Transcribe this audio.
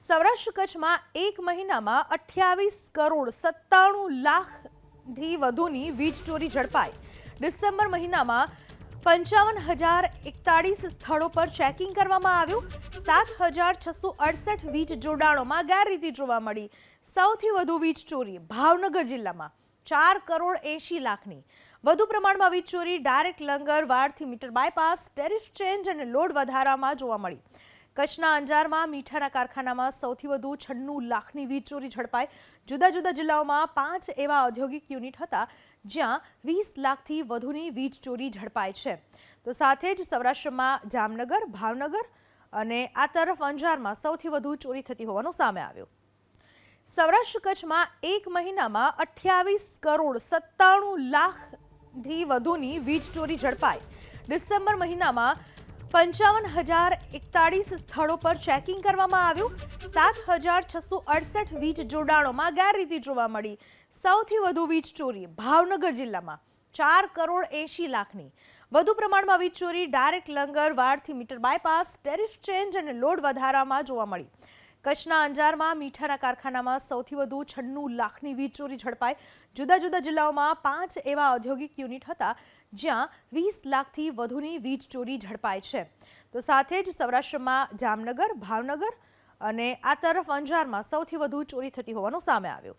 સૌરાષ્ટ્ર કચ્છમાં એક મહિનામાં 28 કરોડ 97 લાખથી વધુની વીજ ચોરી ઝડપાઈ। ડિસેમ્બર મહિનામાં 55,041 સ્થળો પર ચેકિંગ કરવામાં આવ્યું। 7,668 વીજ જોડાણોમાં ગેરરીતિ જોવા મળી। સૌથી વધુ વીજ ચોરી ભાવનગર જિલ્લામાં 4 કરોડ 80 લાખની વધુ પ્રમાણમાં વીજ ચોરી ડાયરેક્ટ લંગર વાડથી મીટર બાયપાસ ટેરિફ ચેન્જ અને લોડ વધારામાં જોવા મળી। કચ્છના અંજારમાં મીઠાના કારખાનામાં સૌથી વધુ 96 લાખની વીજ ચોરી ઝડપાઈ। જુદા જુદા જિલ્લાઓમાં 5 એવા ઔદ્યોગિક યુનિટ હતા જ્યાં 20 લાખથી વધુની વીજ ચોરી ઝડપાઈ છે। તો સાથે જ સૌરાષ્ટ્રમાં જામનગર, ભાવનગર અને આ તરફ અંજારમાં સૌથી વધુ ચોરી થતી હોવાનું સામે આવ્યું। સૌરાષ્ટ્ર કચ્છમાં એક મહિનામાં 28 કરોડ 97 લાખથી વધુની વીજ ચોરી ઝડપાઈ। ડિસેમ્બર મહિનામાં 55,041 સ્થળો પર ચેકિંગ કરવામાં આવ્યું। 7,668 વીજ જોડાણોમાં ગેરરીતિ જોવા મળી। સૌથી વધુ વીજ ચોરી ભાવનગર જિલ્લામાં 4 કરોડ 80 લાખની વધુ પ્રમાણમાં વીજ ચોરી ડાયરેક્ટ લંગર વાડથી મીટર બાયપાસ ટેરિફ ચેન્જ અને લોડ વધારામાં જોવા મળી। કચ્છના અંજારમાં મીઠાના કારખાનામાં સૌથી વધુ 96 લાખની વીજ ચોરી ઝડપાઈ। જુદા જુદા જિલ્લાઓમાં 5 એવા ઔદ્યોગિક યુનિટ હતા જ્યાં 20 લાખથી વધુની વીજ ચોરી ઝડપાઈ છે। તો સાથે જ સૌરાષ્ટ્રમાં જામનગર, ભાવનગર અને આ તરફ અંજારમાં સૌથી વધુ ચોરી થતી હોવાનું સામે આવ્યું।